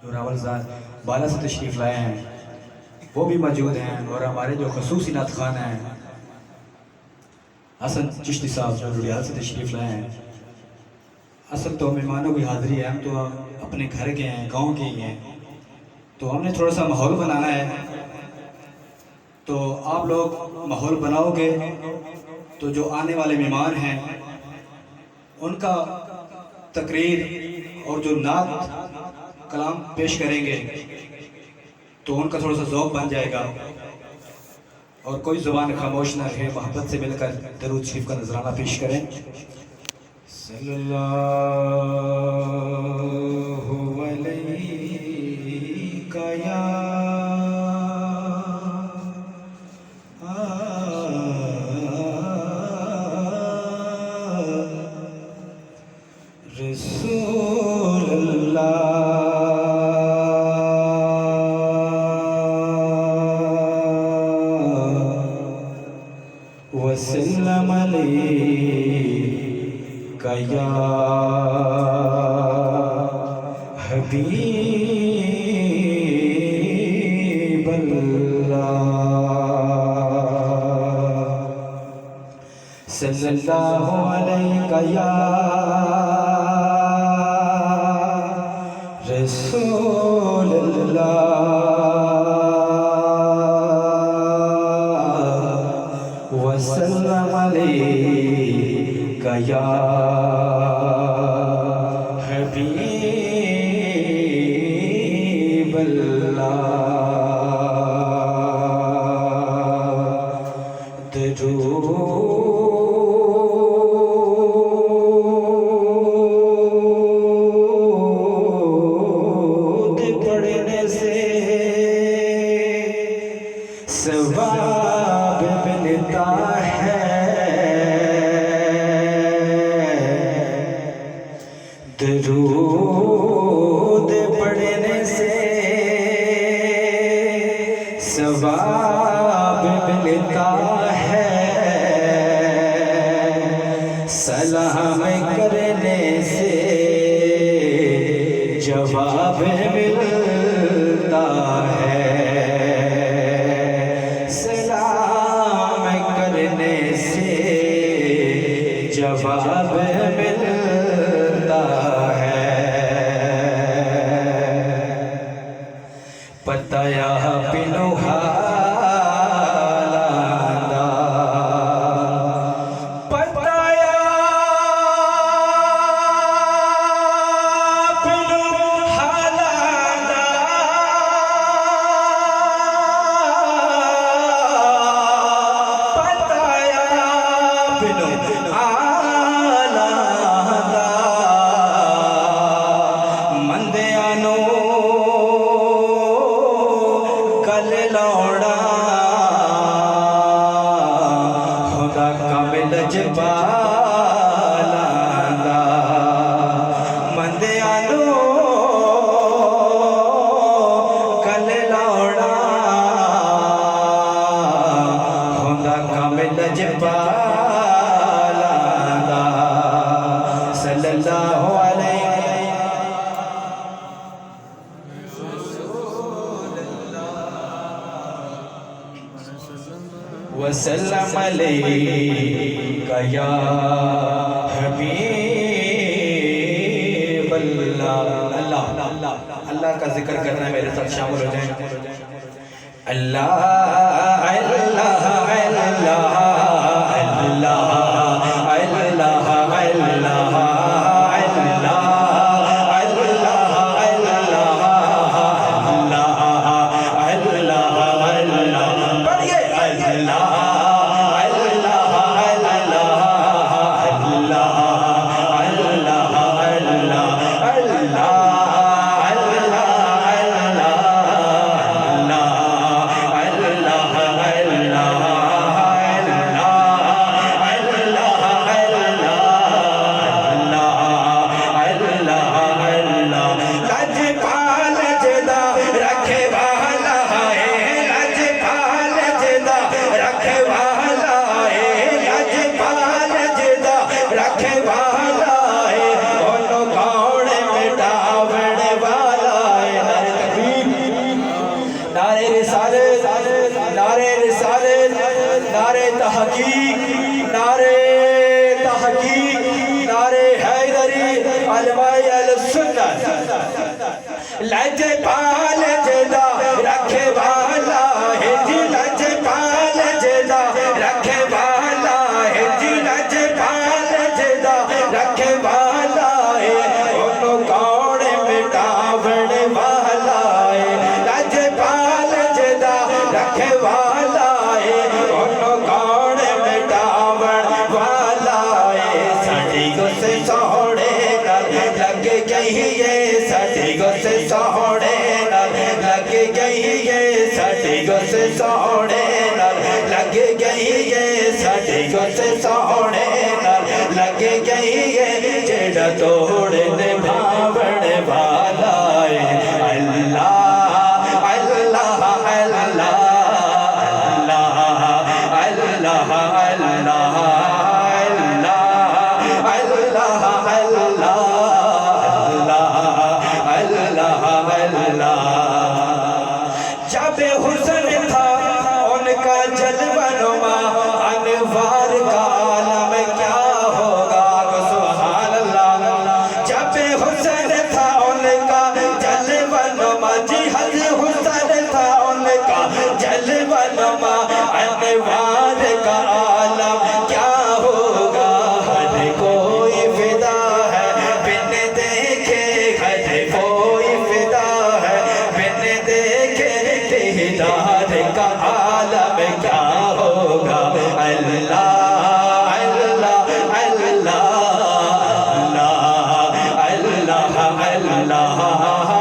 जो रावल साहब बाला से तशरीफ़ लाए हैं वो भी मौजूद हैं, और हमारे जो खसूसी नात खान हैं हसन चिश्ती साहब जो लुधियाना से तशरीफ़ लाए हैं। असल तो मेहमानों की हाज़िरी है, हम तो अपने घर के हैं, गांव के ही हैं, तो हमने थोड़ा सा माहौल बनाना है। तो आप लोग माहौल बनाओगे तो जो आने वाले मेहमान हैं उनका तकरीर और जो नात कलाम पेश करेंगे तो उनका थोड़ा सा ज़ौक़ बन जाएगा। और कोई ज़ुबान खामोश ना रहे, मोहब्बत से मिलकर दरूद शरीफ का नजराना पेश करें। सल्लल्लाहु अलैका या रसूल अल्लाह वसल्लम अलैका या हबीब अल्लाह सल्लल्लाहु अलैका या रसूल अल्लाह वसल्लम अलैका या हबीब अल्लाह। दरूद पढ़ने से सवाब मिलता है, दरूद पढ़ने से सवाब मिलता है, सलाम करने से जवाब मिलता है, सलाम करने से जवाब मिलता है। पताया पिनो हालांदा, पताया पिनो हालांदा, पताया पिनो हालांदा, मंदियानो कल लौड़ा खुदा कामिल जबालांदा, मंदियानो कल लौड़ा खुदा कामिल जबालांदा। सल्लल्लाहु अलैहि वसल्लम अलैका या हबीब अल्लाह। अल्लाह का जिक्र करना है, मेरे साथ शामिल हो जाएं। अल्लाह अल्लाह अल्लाह अल्लाह अल्लाह अल्लाह नारे तहकीक, नारे तहकीक, नारे हैदरी, अलमाए अलसुन्नत। लजपाल जदा रखे वाला है जी, लजपाल जदा रखे वाला है जी, लजपाल जदा रखे वाला है, उन्हों कौन मिटावण वाला है। लजपाल जदा रखे वाला है, उन्हों कौन मिटावण वाला है। साडी गुस सोहणे नाल लग गई है, साडी गुस सोहणे नाल लग गई है, साडी गुस सोहणे नाल लग गई है, साडी गुस सोहणे नाल लग गई है। जेड़ा तोड़ दे भावण वाला है, अल्लाह अल्लाह अल्लाह अल्लाह अल्लाह अल्लाह जब हुस्न था उनका जलवनुमा, अनवार का आलम क्या होगा, सुभान अल्लाह। जब हुस्न था उनका जलवनुमा जी, हज हुस्न था उनका जलवनुमा, अनवार का आलम क्या होगा। हर कोई फिदा है बिन देखे, हर कोई फिदा है बिन देखे, दीदार का आलम क्या होगा। अल्लाह अल्लाह अल्लाह अल्लाह अल्लाह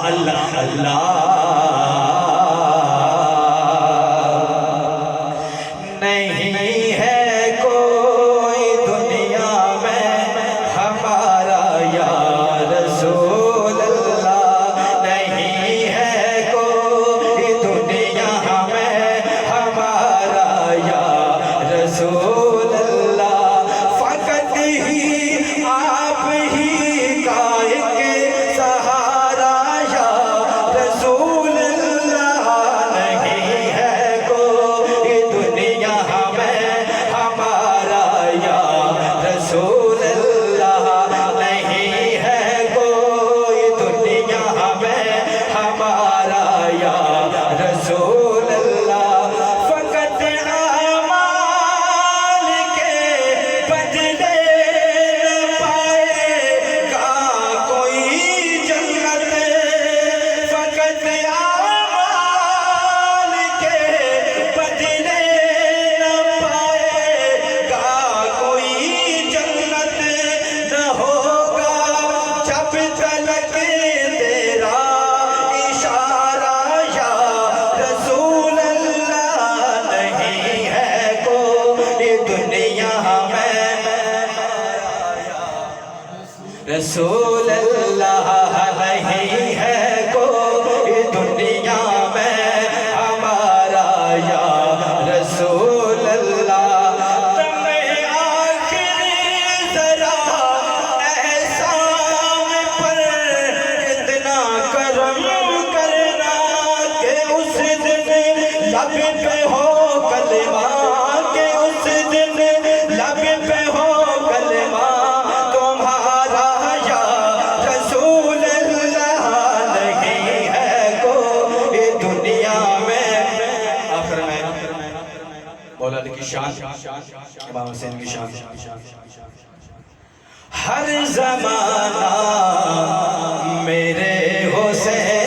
अल्लाह अल्लाह नहीं है कोई दुनिया में हमारा या रसूल अल्लाह, नहीं है कोई दुनिया में हमारा या रसूल अल्लाह। फकत ही आप ही का एक सहारा या रसूल अल्लाह, नहीं है कोई दुनिया में हमारा या रसूल अल्लाह, नहीं है कोई दुनिया में हमारा या रसूल अल्लाह। फकत आमाल के बदले न पाएगा कोई जन्नत, फकत आमाल के बदले न पाएगा कोई जन्नत, न होगा जब तलक तेरा इशारा या रसूल अल्लाह, नहीं है कोई दुनिया में रसूल अल्लाह, नहीं है कोई दुनिया में हमारा या रसूल अल्लाह। तमे आखिरी जरा एहसान पर इतना करम करना कि उस दिन लब पे हो कलमा, के उस दिन लब पे हो कलमा तुम्हारा या रसूल अल्लाह, नहीं है कोई दुनिया में। आखिर में औलाद की शान, इमाम हुसैन की शान। हर ज़माना मेरे हुसैन